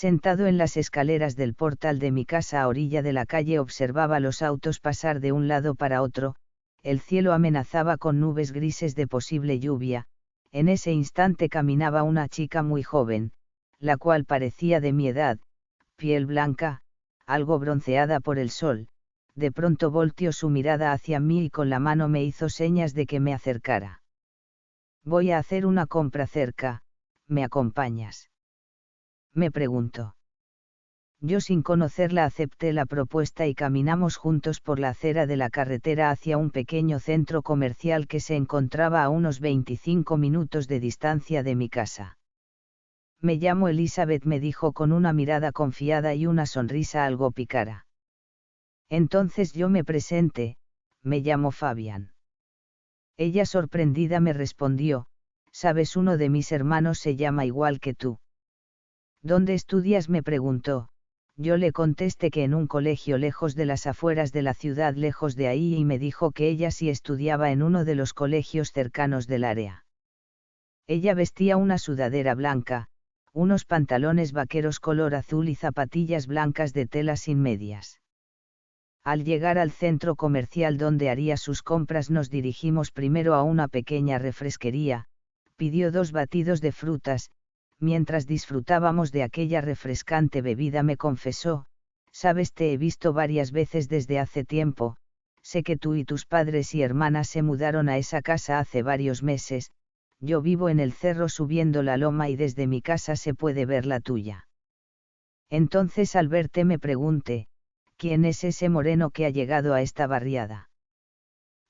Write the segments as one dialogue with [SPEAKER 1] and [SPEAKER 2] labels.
[SPEAKER 1] Sentado en las escaleras del portal de mi casa a orilla de la calle observaba los autos pasar de un lado para otro, el cielo amenazaba con nubes grises de posible lluvia. En ese instante caminaba una chica muy joven, la cual parecía de mi edad, piel blanca, algo bronceada por el sol. De pronto volteó su mirada hacia mí y con la mano me hizo señas de que me acercara. Voy a hacer una compra cerca, ¿me acompañas?, me preguntó. Yo sin conocerla acepté la propuesta y caminamos juntos por la acera de la carretera hacia un pequeño centro comercial que se encontraba a unos 25 minutos de distancia de mi casa. Me llamo Elizabeth, me dijo con una mirada confiada y una sonrisa algo pícara. Entonces yo me presenté, me llamo Fabian. Ella sorprendida me respondió, sabes, uno de mis hermanos se llama igual que tú. ¿Dónde estudias?, me preguntó. Yo le contesté que en un colegio lejos de las afueras de la ciudad, lejos de ahí, y me dijo que ella sí estudiaba en uno de los colegios cercanos del área. Ella vestía una sudadera blanca, unos pantalones vaqueros color azul y zapatillas blancas de tela sin medias. Al llegar al centro comercial donde haría sus compras nos dirigimos primero a una pequeña refresquería, pidió 2 batidos de frutas. Mientras disfrutábamos de aquella refrescante bebida me confesó, sabes, te he visto varias veces desde hace tiempo, sé que tú y tus padres y hermanas se mudaron a esa casa hace varios meses, yo vivo en el cerro subiendo la loma y desde mi casa se puede ver la tuya. Entonces al verte me pregunté, ¿quién es ese moreno que ha llegado a esta barriada?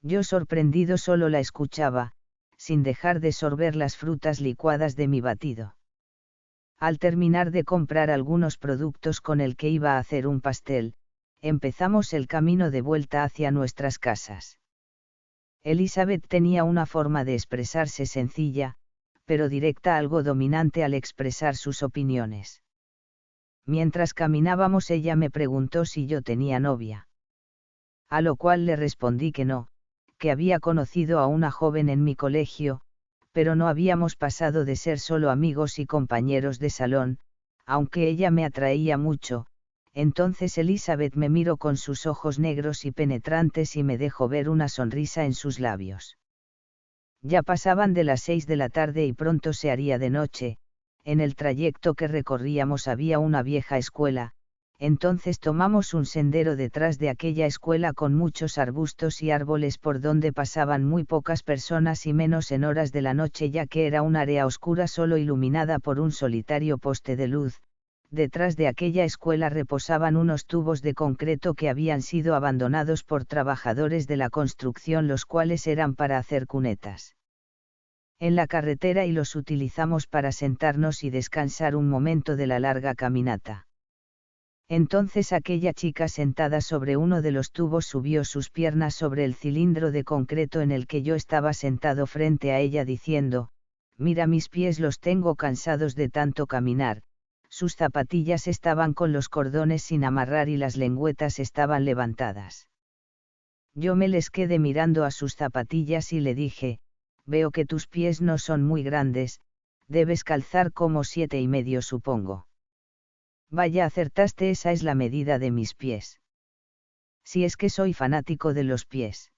[SPEAKER 1] Yo sorprendido solo la escuchaba, sin dejar de sorber las frutas licuadas de mi batido. Al terminar de comprar algunos productos con el que iba a hacer un pastel, empezamos el camino de vuelta hacia nuestras casas. Elizabeth tenía una forma de expresarse sencilla, pero directa, algo dominante al expresar sus opiniones. Mientras caminábamos ella me preguntó si yo tenía novia. A lo cual le respondí que no, que había conocido a una joven en mi colegio, pero no habíamos pasado de ser solo amigos y compañeros de salón, aunque ella me atraía mucho. Entonces Elizabeth me miró con sus ojos negros y penetrantes y me dejó ver una sonrisa en sus labios. Ya pasaban de las 6 de la tarde y pronto se haría de noche. En el trayecto que recorríamos había una vieja escuela, entonces tomamos un sendero detrás de aquella escuela con muchos arbustos y árboles por donde pasaban muy pocas personas y menos en horas de la noche, ya que era un área oscura solo iluminada por un solitario poste de luz. Detrás de aquella escuela reposaban unos tubos de concreto que habían sido abandonados por trabajadores de la construcción, los cuales eran para hacer cunetas en la carretera y los utilizamos para sentarnos y descansar un momento de la larga caminata. Entonces aquella chica sentada sobre uno de los tubos subió sus piernas sobre el cilindro de concreto en el que yo estaba sentado frente a ella diciendo, mira, mis pies los tengo cansados de tanto caminar. Sus zapatillas estaban con los cordones sin amarrar y las lengüetas estaban levantadas. Yo me les quedé mirando a sus zapatillas y le dije, veo que tus pies no son muy grandes, debes calzar como 7,5 supongo. Vaya, acertaste, esa es la medida de mis pies. Si es que soy fanático de los pies.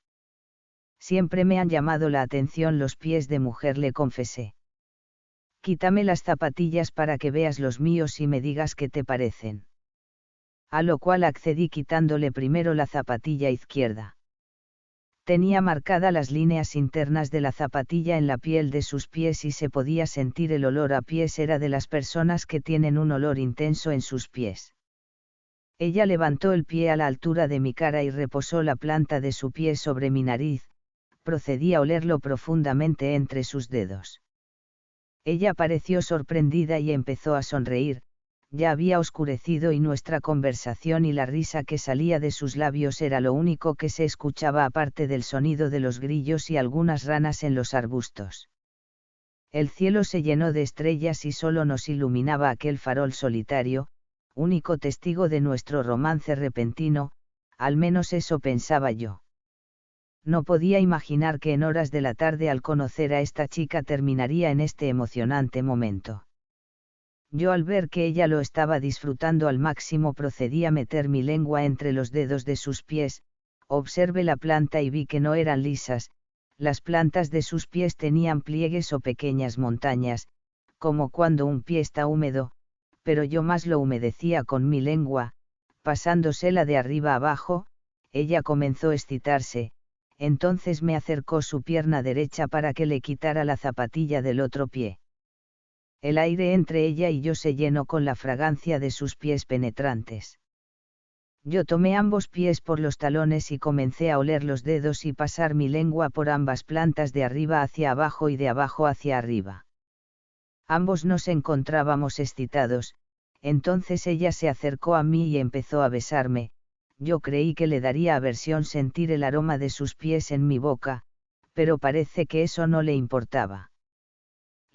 [SPEAKER 1] Siempre me han llamado la atención los pies de mujer, le confesé. Quítame las zapatillas para que veas los míos y me digas qué te parecen. A lo cual accedí quitándole primero la zapatilla izquierda. Tenía marcadas las líneas internas de la zapatilla en la piel de sus pies y se podía sentir el olor a pies, era de las personas que tienen un olor intenso en sus pies. Ella levantó el pie a la altura de mi cara y reposó la planta de su pie sobre mi nariz, procedí a olerlo profundamente entre sus dedos. Ella pareció sorprendida y empezó a sonreír. Ya había oscurecido y nuestra conversación y la risa que salía de sus labios era lo único que se escuchaba aparte del sonido de los grillos y algunas ranas en los arbustos. El cielo se llenó de estrellas y solo nos iluminaba aquel farol solitario, único testigo de nuestro romance repentino, al menos eso pensaba yo. No podía imaginar que en horas de la tarde al conocer a esta chica terminaría en este emocionante momento. Yo al ver que ella lo estaba disfrutando al máximo procedí a meter mi lengua entre los dedos de sus pies, observé la planta y vi que no eran lisas, las plantas de sus pies tenían pliegues o pequeñas montañas, como cuando un pie está húmedo, pero yo más lo humedecía con mi lengua, pasándosela de arriba abajo. Ella comenzó a excitarse, entonces me acercó su pierna derecha para que le quitara la zapatilla del otro pie. El aire entre ella y yo se llenó con la fragancia de sus pies penetrantes. Yo tomé ambos pies por los talones y comencé a oler los dedos y pasar mi lengua por ambas plantas de arriba hacia abajo y de abajo hacia arriba. Ambos nos encontrábamos excitados, entonces ella se acercó a mí y empezó a besarme. Yo creí que le daría aversión sentir el aroma de sus pies en mi boca, pero parece que eso no le importaba.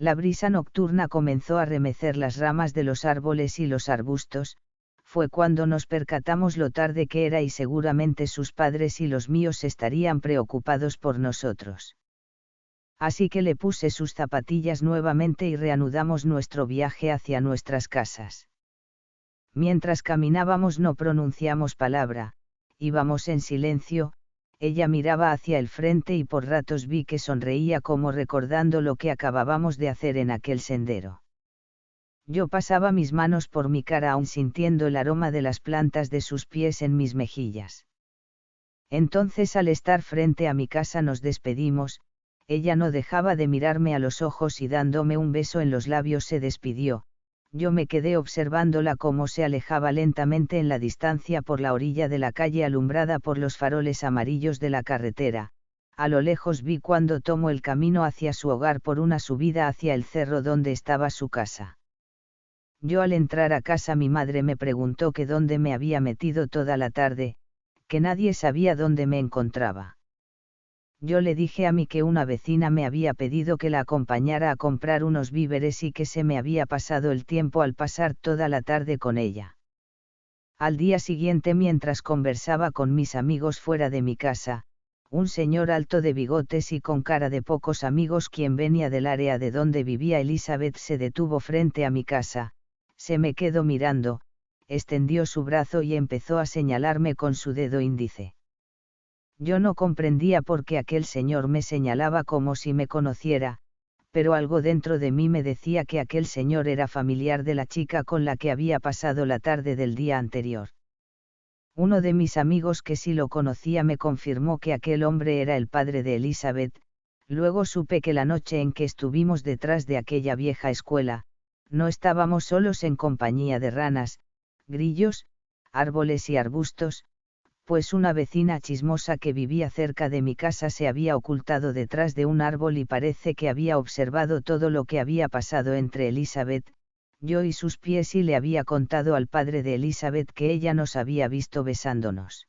[SPEAKER 1] La brisa nocturna comenzó a remecer las ramas de los árboles y los arbustos, fue cuando nos percatamos lo tarde que era y seguramente sus padres y los míos estarían preocupados por nosotros. Así que le puse sus zapatillas nuevamente y reanudamos nuestro viaje hacia nuestras casas. Mientras caminábamos no pronunciamos palabra, íbamos en silencio. Ella miraba hacia el frente y por ratos vi que sonreía como recordando lo que acabábamos de hacer en aquel sendero. Yo pasaba mis manos por mi cara aún sintiendo el aroma de las plantas de sus pies en mis mejillas. Entonces al estar frente a mi casa nos despedimos, ella no dejaba de mirarme a los ojos y dándome un beso en los labios se despidió. Yo me quedé observándola cómo se alejaba lentamente en la distancia por la orilla de la calle alumbrada por los faroles amarillos de la carretera. A lo lejos vi cuando tomó el camino hacia su hogar por una subida hacia el cerro donde estaba su casa. Yo al entrar a casa mi madre me preguntó que dónde me había metido toda la tarde, que nadie sabía dónde me encontraba. Yo le dije a mí que una vecina me había pedido que la acompañara a comprar unos víveres y que se me había pasado el tiempo al pasar toda la tarde con ella. Al día siguiente mientras conversaba con mis amigos fuera de mi casa, un señor alto de bigotes y con cara de pocos amigos quien venía del área de donde vivía Elizabeth se detuvo frente a mi casa, se me quedó mirando, extendió su brazo y empezó a señalarme con su dedo índice. Yo no comprendía por qué aquel señor me señalaba como si me conociera, pero algo dentro de mí me decía que aquel señor era familiar de la chica con la que había pasado la tarde del día anterior. Uno de mis amigos que sí lo conocía me confirmó que aquel hombre era el padre de Elizabeth. Luego supe que la noche en que estuvimos detrás de aquella vieja escuela, no estábamos solos en compañía de ranas, grillos, árboles y arbustos, pues una vecina chismosa que vivía cerca de mi casa se había ocultado detrás de un árbol y parece que había observado todo lo que había pasado entre Elizabeth, yo y sus pies y le había contado al padre de Elizabeth que ella nos había visto besándonos.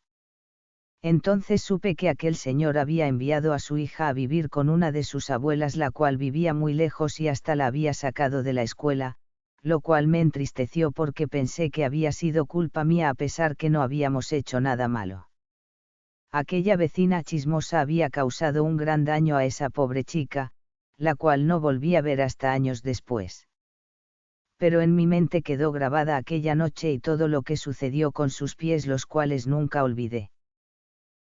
[SPEAKER 1] Entonces supe que aquel señor había enviado a su hija a vivir con una de sus abuelas la cual vivía muy lejos y hasta la había sacado de la escuela, lo cual me entristeció porque pensé que había sido culpa mía a pesar que no habíamos hecho nada malo. Aquella vecina chismosa había causado un gran daño a esa pobre chica, la cual no volví a ver hasta años después. Pero en mi mente quedó grabada aquella noche y todo lo que sucedió con sus pies los cuales nunca olvidé.